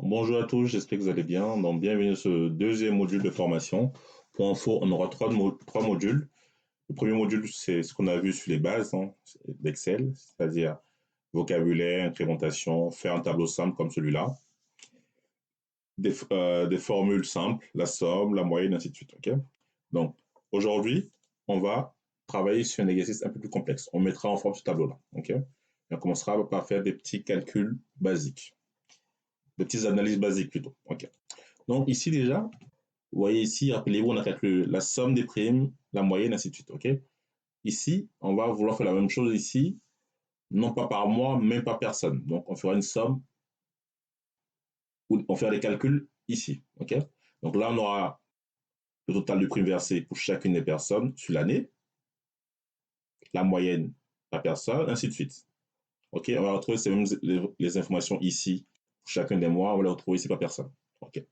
Bonjour à tous, j'espère que vous allez bien. Donc, bienvenue à ce deuxième module de formation. Pour info, on aura trois modules. Le premier module, c'est ce qu'on a vu sur les bases d'Excel, c'est-à-dire vocabulaire, incrémentation, faire un tableau simple comme celui-là, des formules simples, la somme, la moyenne, ainsi de suite. Okay. Donc, aujourd'hui, on va travailler sur un exercice un peu plus complexe. On mettra en forme ce tableau-là. Okay. Et on commencera par faire des petits calculs basiques, des petites analyses basiques plutôt. Okay. Donc ici déjà, vous voyez ici, rappelez-vous, on a calculé la somme des primes, la moyenne, ainsi de suite. Ok. Ici, on va vouloir faire la même chose ici, non pas par mois, même par personne. Donc on fera une somme, où on fera des calculs ici. Ok. Donc là, on aura le total de primes versées pour chacune des personnes sur l'année, la moyenne par personne, ainsi de suite. Ok. On va retrouver ces mêmes les informations ici pour chacun des mois, on va les retrouver ici par personne. Ok.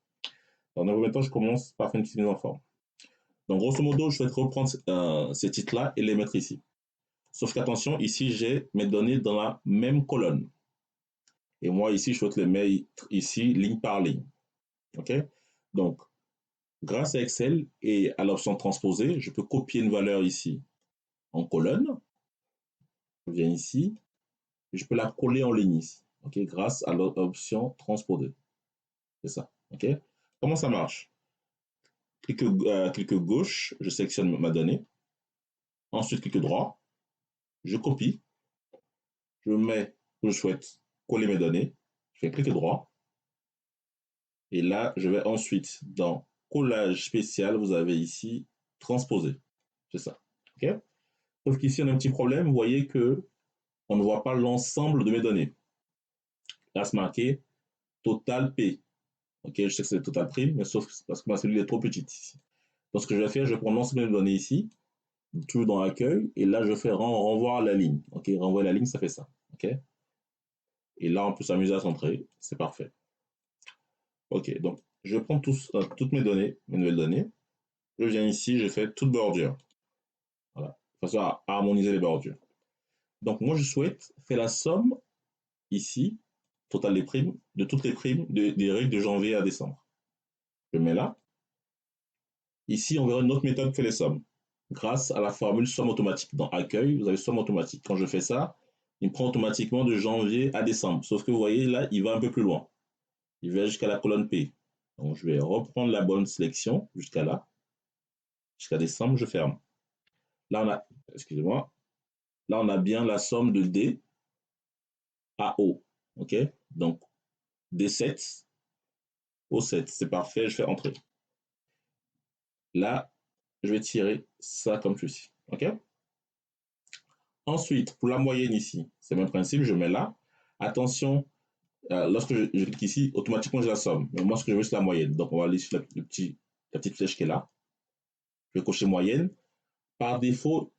Donc dans le même temps, je commence par faire une petite mise en forme. Donc, grosso modo, je souhaite reprendre ces titres-là et les mettre ici. Sauf qu'attention, ici, j'ai mes données dans la même colonne. Et moi, ici, je souhaite les mettre ici, ligne par ligne. OK? Donc, grâce à Excel et à l'option transposer, je peux copier une valeur ici en colonne. Je viens ici. Et je peux la coller en ligne ici. OK? Grâce à l'option transposer. C'est ça. OK? Comment ça marche? Clic gauche, je sélectionne ma donnée. Ensuite, clic droit, je copie. Je mets où je souhaite coller mes données. Je fais clic droit. Et là, je vais ensuite dans collage spécial, vous avez ici transposer. C'est ça. OK? Sauf qu'ici, on a un petit problème. Vous voyez que on ne voit pas l'ensemble de mes données. Là, c'est marqué total P. OK, je sais que c'est le total prime, mais sauf parce que ma cellule est trop petite ici. Donc, ce que je vais faire, je vais prendre l'ensemble des données ici, toujours dans l'accueil, et là, je fais renvoi à la ligne. OK, renvoyer la ligne, ça fait ça. OK? Et là, on peut s'amuser à centrer. C'est parfait. OK, donc je prends toutes mes données, mes nouvelles données. Je viens ici, je fais toute bordure. Voilà, de façon à harmoniser les bordures. Donc moi, je souhaite faire la somme ici, total des primes, de toutes les primes des règles de janvier à décembre. Je mets là. Ici, on verra une autre méthode qui fait les sommes. Grâce à la formule somme automatique. Dans accueil, vous avez somme automatique. Quand je fais ça, il me prend automatiquement de janvier à décembre. Sauf que vous voyez, là, il va un peu plus loin. Il va jusqu'à la colonne P. Donc je vais reprendre la bonne sélection jusqu'à là. Jusqu'à décembre, je ferme. Là, on a, excusez-moi, là, on a bien la somme de D à O. OK? Donc, D7, O7. C'est parfait, je fais entrer. Là, je vais tirer ça comme ceci. OK? Ensuite, pour la moyenne ici, c'est le même principe, je mets là. Attention, lorsque je clique ici, automatiquement, j'ai la somme. Mais moi, ce que je veux, c'est la moyenne. Donc, on va aller sur la petite flèche qui est là. Je vais cocher moyenne. Par défaut,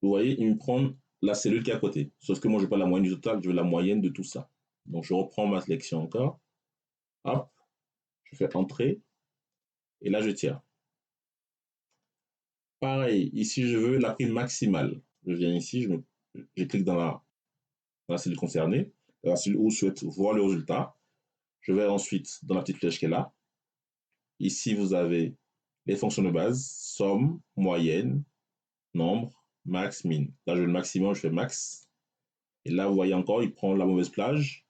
vous voyez, il me prend la cellule qui est à côté. Sauf que moi, je veux pas la moyenne du total, je veux la moyenne de tout ça. Donc, je reprends ma sélection encore. Hop, je fais entrer. Et là, je tire. Pareil, ici, je veux la prime maximale. Je viens ici, je clique dans la cellule concernée, dans la cellule où je souhaite voir le résultat. Je vais ensuite dans la petite flèche qui est là. Ici, vous avez les fonctions de base, somme, moyenne, nombre, max, min. Là, je veux le maximum, je fais max. Et là, vous voyez encore, il prend la mauvaise plage.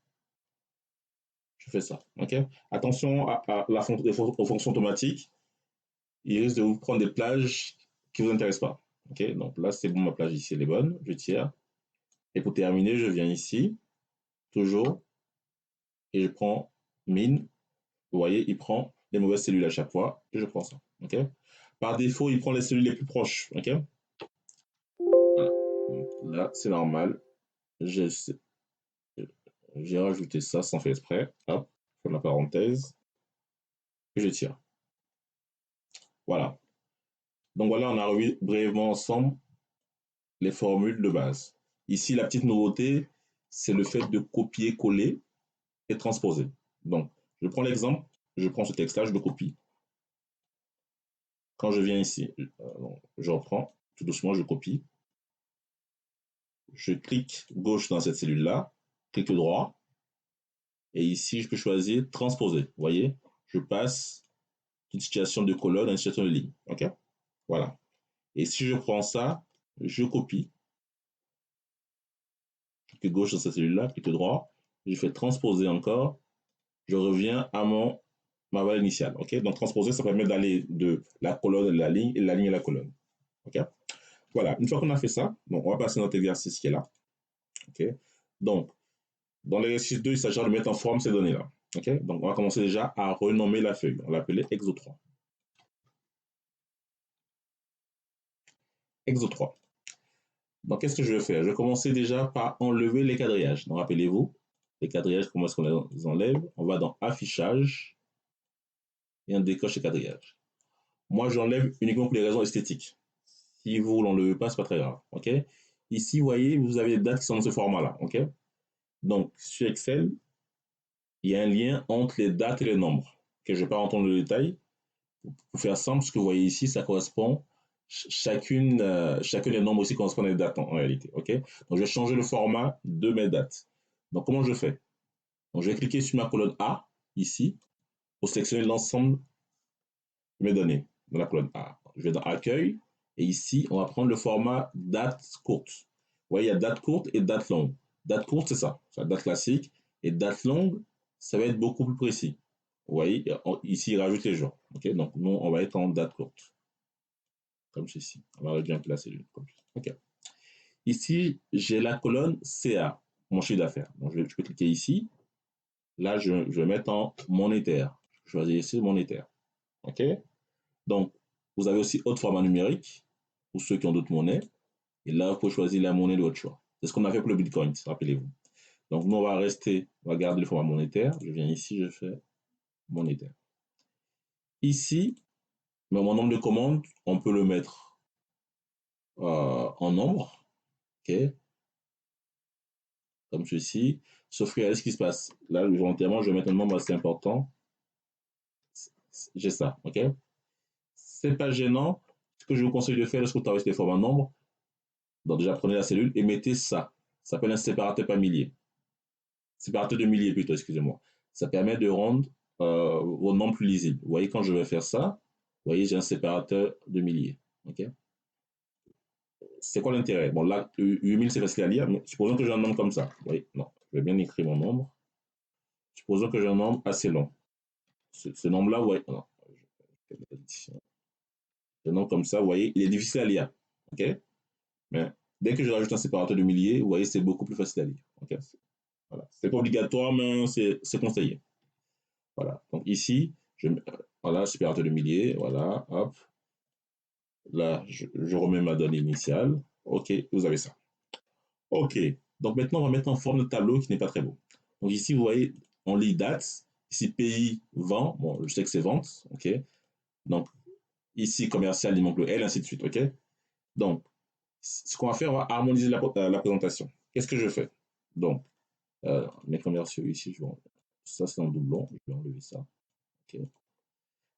Je fais ça. OK? Attention aux fonctions automatiques. Il risque de vous prendre des plages qui ne vous intéressent pas. OK? Donc là, c'est bon, ma plage ici, elle est bonne. Je tire. Et pour terminer, je viens ici, toujours, et je prends min. Vous voyez, il prend les mauvaises cellules à chaque fois, et je prends ça. OK? Par défaut, il prend les cellules les plus proches. OK? Voilà. Donc là, c'est normal. J'ai rajouté ça sans faire exprès. Hop, je ferme la parenthèse, et je tire. Voilà. Donc voilà, on a revu brièvement ensemble les formules de base. Ici, la petite nouveauté, c'est le fait de copier-coller et transposer. Donc, je prends l'exemple, je prends ce texte-là, je le copie. Quand je viens ici, je reprends, tout doucement, je copie. Je clique gauche dans cette cellule-là, clic droit, Et ici, je peux choisir transposer. Vous voyez, je passe d'une situation de colonne à une situation de ligne. OK? Voilà. Et si je prends ça, je copie. Clic gauche sur cette cellule-là, clic droit. Je fais transposer encore. Je reviens à ma valeur initiale. OK? Donc, transposer, ça permet d'aller de la colonne à la ligne et la ligne à la colonne. OK? Voilà. Une fois qu'on a fait ça, donc on va passer à notre exercice qui est là. OK? Donc, dans l'exercice 2, il s'agit de mettre en forme ces données-là. OK? Donc, on va commencer déjà à renommer la feuille. On l'appelait Exo 3. Exo 3. Donc, qu'est-ce que je vais faire? Je vais commencer déjà par enlever les quadrillages. Donc, rappelez-vous, les quadrillages, comment est-ce qu'on les enlève? On va dans Affichage et on décoche les quadrillages. Moi, j'enlève uniquement pour les raisons esthétiques. Si vous ne l'enlevez pas, ce n'est pas très grave. OK? Ici, vous voyez, vous avez des dates qui sont dans ce format-là. OK? Donc, sur Excel, il y a un lien entre les dates et les nombres. Que je ne vais pas rentrer dans le détail. Pour faire simple, ce que vous voyez ici, ça correspond, chacune des nombres ici correspond à des dates en réalité. OK? Donc, je vais changer le format de mes dates. Donc, comment je fais? Donc, je vais cliquer sur ma colonne A, ici, pour sélectionner l'ensemble de mes données dans la colonne A. Je vais dans Accueil, et ici, on va prendre le format date courte. Vous voyez, il y a date courte et date longue. Date courte, c'est ça, c'est la date classique, et date longue, ça va être beaucoup plus précis. Vous voyez, ici, il rajoute les jours. OK? Donc, nous, on va être en date courte, comme ceci. On va réduire un peu la cellule. OK. Ici, j'ai la colonne CA, mon chiffre d'affaires. Donc, je peux cliquer ici. Là, je vais mettre en monétaire. Je choisis ici monétaire. OK? Donc, vous avez aussi autre format numérique pour ceux qui ont d'autres monnaies. Et là, vous pouvez choisir la monnaie de votre choix. C'est ce qu'on a fait pour le Bitcoin, rappelez-vous. Donc, nous, on va garder le format monétaire. Je viens ici, je fais monétaire. Ici, mon nombre de commandes, on peut le mettre en nombre. OK? Comme ceci. Sauf que regardez ce qui se passe. Là, volontairement, je vais mettre un nombre assez important. J'ai ça. OK? C'est pas gênant. Ce que je vous conseille de faire lorsque vous travaillez sur des formats nombres, donc déjà prenez la cellule et mettez ça. Ça s'appelle un séparateur par millier. Séparateur de milliers plutôt, excusez-moi. Ça permet de rendre vos nombres plus lisibles. Vous voyez, quand je vais faire ça, vous voyez, j'ai un séparateur de milliers. OK? C'est quoi l'intérêt? Bon, là, 8000, c'est facile à lire, mais supposons que j'ai un nombre comme ça. Vous voyez, non, je vais bien écrire mon nombre. Supposons que j'ai un nombre assez long. Ce nombre-là, vous voyez, non, ce nombre comme ça, vous voyez, il est difficile à lire. OK? Mais dès que je rajoute un séparateur de milliers, vous voyez, c'est beaucoup plus facile à lire. OK? Voilà. C'est pas obligatoire, mais c'est conseillé. Voilà. Donc ici, voilà, séparateur de milliers, voilà, hop. Là, je remets ma donnée initiale. OK, vous avez ça. OK. Donc maintenant, on va mettre en forme de tableau qui n'est pas très beau. Donc ici, vous voyez, on lit date. Ici, pays, vend. Bon, je sais que c'est vente. OK. Donc ici, commercial, il manque le L, ainsi de suite. OK. Donc, ce qu'on va faire, on va harmoniser la présentation. Qu'est-ce que je fais? Donc, mes commerciaux ici, ça c'est en doublon. Je vais enlever ça. OK.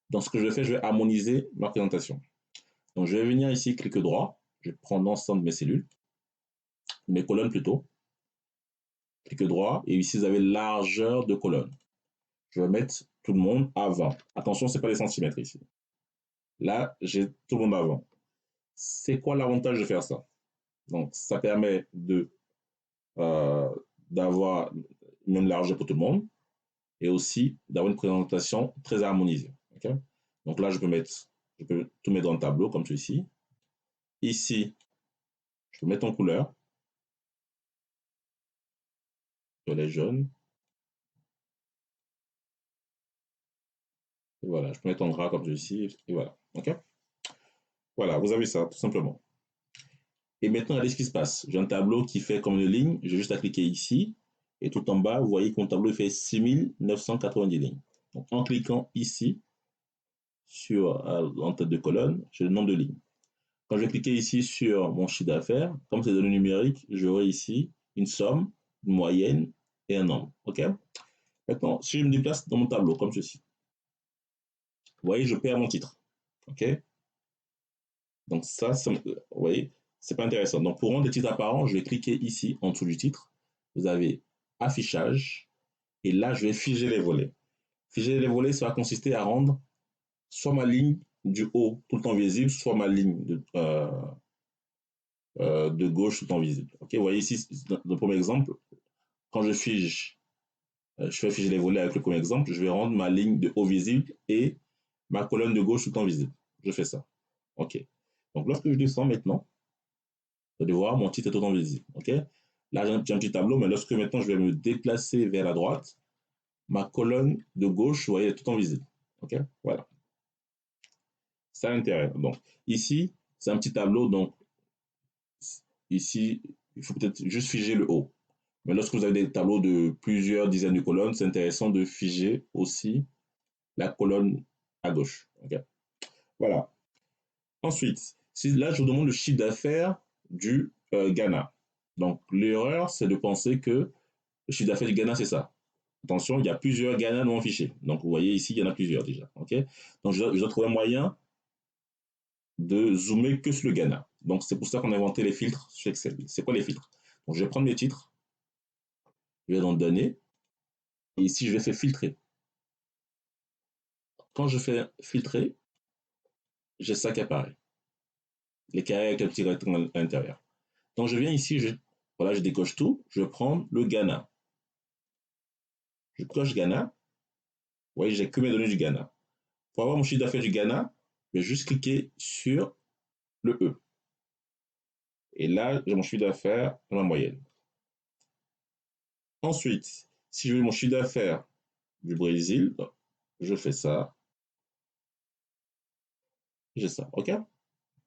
Donc, ce que je vais faire, je vais harmoniser ma présentation. Donc, je vais venir ici, clic droit. Je vais prendre l'ensemble de mes cellules, mes colonnes plutôt. Clic droit. Et ici, vous avez largeur de colonne. Je vais mettre tout le monde à 20. Attention, ce n'est pas les centimètres ici. Là, j'ai tout le monde à 20. C'est quoi l'avantage de faire ça? Donc, ça permet d'avoir une même largeur pour tout le monde et aussi d'avoir une présentation très harmonisée. Okay? Donc là, je peux tout mettre dans le tableau comme ceci. Ici, je peux mettre en couleur. Les jaunes. Et voilà, je peux mettre en gras comme ceci. Et voilà. OK? Voilà, vous avez ça, tout simplement. Et maintenant, regardez ce qui se passe. J'ai un tableau qui fait comme une ligne. J'ai juste à cliquer ici. Et tout en bas, vous voyez que mon tableau fait 6990 lignes. Donc, en cliquant ici, sur en tête de colonne, j'ai le nombre de lignes. Quand je vais cliquer ici sur mon chiffre d'affaires, comme c'est données numériques, j'aurai ici une somme, une moyenne et un nombre. OK? Maintenant, si je me déplace dans mon tableau, comme ceci, vous voyez, je perds mon titre. OK? Donc ça, vous voyez, c'est pas intéressant. Donc pour rendre les titres apparents, je vais cliquer ici en dessous du titre. Vous avez affichage Et là, je vais figer les volets. Figer les volets, ça va consister à rendre soit ma ligne du haut tout le temps visible, soit ma ligne de gauche tout le temps visible. Okay, vous voyez ici, dans le premier exemple, quand je fige, je fais figer les volets avec le premier exemple, je vais rendre ma ligne de haut visible et ma colonne de gauche tout le temps visible. Je fais ça. OK. Donc, lorsque je descends maintenant, vous allez voir, mon titre est tout le temps visible. OK. Là, j'ai un petit tableau, mais lorsque maintenant je vais me déplacer vers la droite, ma colonne de gauche, vous voyez, est tout le temps visible. OK. Voilà. C'est à l'intérieur. Donc, ici, c'est un petit tableau. Donc, ici, il faut peut-être juste figer le haut. Mais lorsque vous avez des tableaux de plusieurs dizaines de colonnes, c'est intéressant de figer aussi la colonne à gauche. Okay. Voilà. Ensuite, là, je vous demande le chiffre d'affaires du Ghana. Donc, l'erreur, c'est de penser que le chiffre d'affaires du Ghana, c'est ça. Attention, il y a plusieurs Ghana non fichés. Donc, vous voyez ici, il y en a plusieurs déjà. Okay. Donc, je dois trouver un moyen de zoomer que sur le Ghana. Donc, c'est pour ça qu'on a inventé les filtres sur Excel. C'est quoi les filtres? Donc, je vais prendre mes titres, je vais dans Données, et ici, je vais faire filtrer. Quand je fais filtrer, j'ai ça qui apparaît. Les carrés avec un petit rectangle à l'intérieur. Donc, je viens ici, voilà, je décoche tout, je vais prendre le Ghana. Je coche Ghana. Vous voyez, j'ai que mes données du Ghana. Pour avoir mon chiffre d'affaires du Ghana, je vais juste cliquer sur le E. Et là, j'ai mon chiffre d'affaires dans la moyenne. Ensuite, si je veux mon chiffre d'affaires du Brésil, je fais ça. J'ai ça. OK?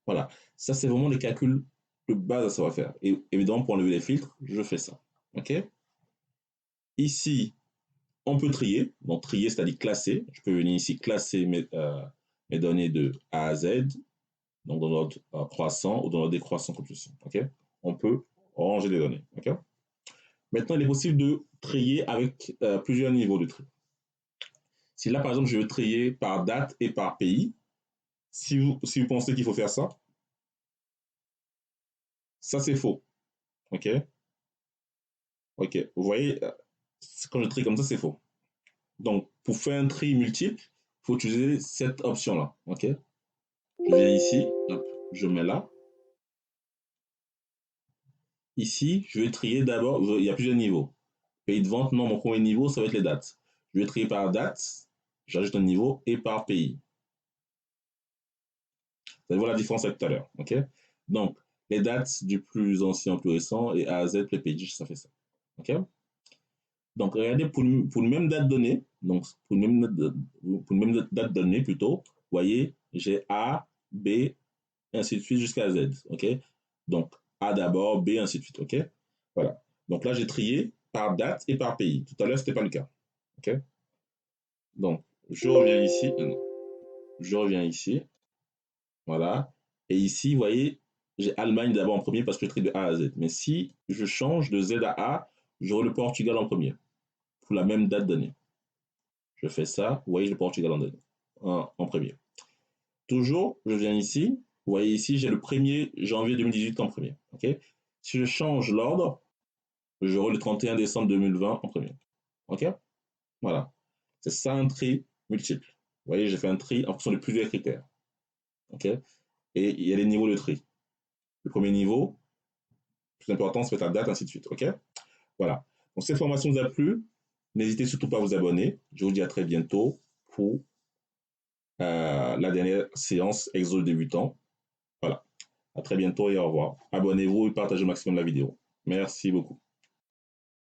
Voilà. Ça, c'est vraiment les calculs de base à savoir faire. Et évidemment, pour enlever les filtres, je fais ça. OK? Ici, on peut trier. Donc, trier, c'est-à-dire classer. Je peux venir ici classer mes données de A à Z, donc dans l'ordre croissant ou dans l'ordre décroissant comme ceci. OK? On peut ranger les données. OK? Maintenant, il est possible de trier avec plusieurs niveaux de tri. Si là, par exemple, je veux trier par date et par pays, si vous pensez qu'il faut faire ça, ça c'est faux. OK? OK. Vous voyez, quand je trie comme ça, c'est faux. Donc, pour faire un tri multiple, il faut utiliser cette option-là. OK? Je viens ici, hop, je mets là. Ici, je vais trier d'abord, il y a plusieurs niveaux. Pays de vente, non, mon premier niveau, ça va être les dates. Je vais trier par date, j'ajoute un niveau, et par pays. Vous allez voir la différence avec tout à l'heure. OK? Donc, les dates du plus ancien au plus récent et A à Z, les pays, ça fait ça. OK? Donc, regardez, pour une même date donnée, donc pour une même date donnée plutôt, vous voyez, j'ai A, B, ainsi de suite jusqu'à Z. OK? Donc, A d'abord, B, ainsi de suite. OK? Voilà. Donc là, j'ai trié par date et par pays. Tout à l'heure, ce n'était pas le cas. OK? Donc, je reviens ici. Je reviens ici. Voilà. Et ici, vous voyez, j'ai Allemagne d'abord en premier parce que je trie de A à Z. Mais si je change de Z à A, j'aurai le Portugal en premier, pour la même date donnée. Je fais ça, vous voyez, le Portugal en premier. Toujours, je viens ici, vous voyez ici, j'ai le 1er janvier 2018 en premier. Okay? Si je change l'ordre, j'aurai le 31 décembre 2020 en premier. OK? Voilà. C'est ça un tri multiple. Vous voyez, j'ai fait un tri en fonction de plusieurs critères. OK? Et il y a les niveaux de tri. Le premier niveau, plus important, c'est la date, ainsi de suite. OK? Voilà. Donc, cette formation vous a plu. N'hésitez surtout pas à vous abonner. Je vous dis à très bientôt pour la dernière séance Exo débutant. Voilà. À très bientôt et au revoir. Abonnez-vous et partagez au maximum la vidéo. Merci beaucoup.